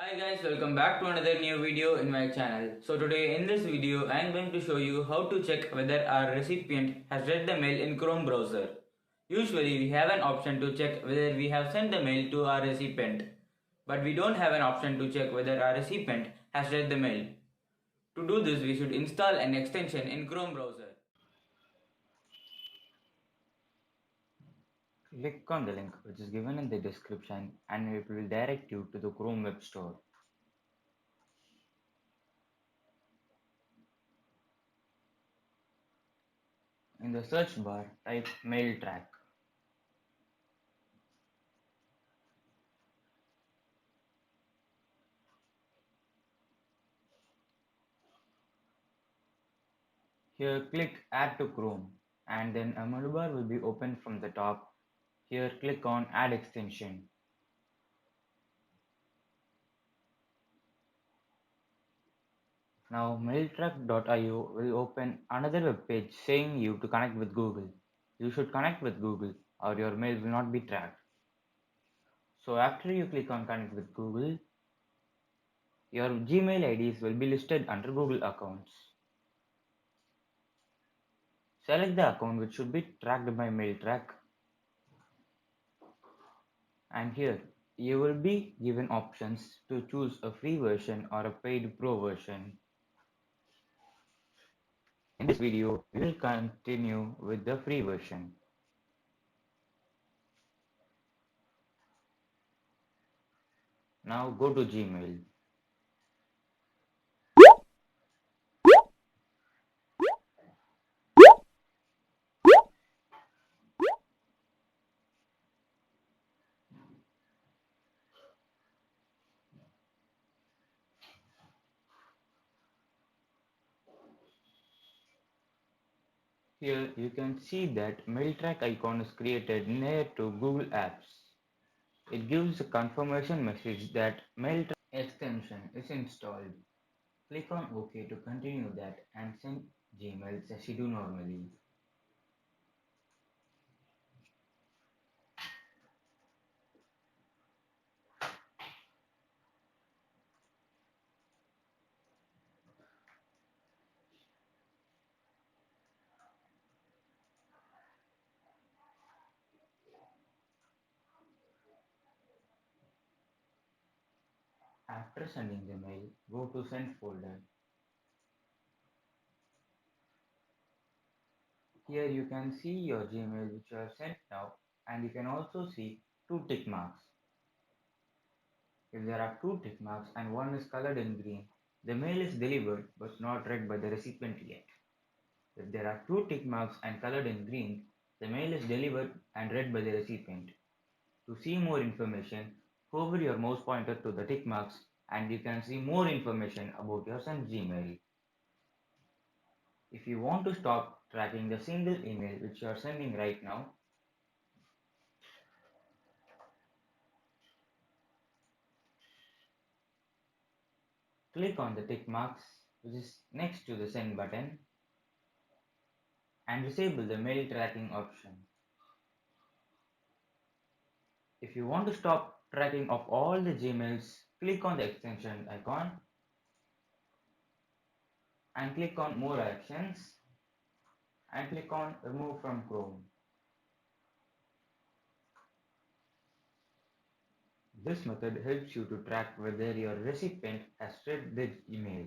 Hi guys, welcome back to another new video in my channel. So today in this video I am going to show you how to check whether our recipient has read the mail in Chrome browser. Usually we have an option to check whether we have sent the mail to our recipient, but we don't have an option to check whether our recipient has read the mail. To do this we should install an extension in Chrome browser. Click on the link which is given in the description and it will direct you to the Chrome web store. In the search bar, type mail track. Here click add to Chrome and then a menu bar will be opened from the top. Here click on add extension. Now mailtrack.io will open another web page saying you to connect with Google. You should connect with Google or your mail will not be tracked. So after you click on connect with Google, your Gmail IDs will be listed under Google accounts. Select the account which should be tracked by MailTrack, and here you will be given options to choose a free version or a paid pro version. In this video, we will continue with the free version. Now go to Gmail. Here you can see that MailTrack icon is created near to Google Apps. It gives a confirmation message that MailTrack extension is installed. Click on OK to continue that and send Gmails as you do normally. After sending the mail, go to Send folder. Here you can see your Gmail which you have sent now, and you can also see two tick marks. If there are two tick marks and one is colored in green, the mail is delivered but not read by the recipient yet. If there are two tick marks and colored in green, the mail is delivered and read by the recipient. To see more information, hover your mouse pointer to the tick marks and you can see more information about your sent Gmail. If you want to stop tracking the single email which you are sending right now, click on the tick marks which is next to the send button and disable the mail tracking option. If you want to stop tracking of all the Gmails, click on the extension icon and click on more actions and click on remove from Chrome. This method helps you to track whether your recipient has read the email.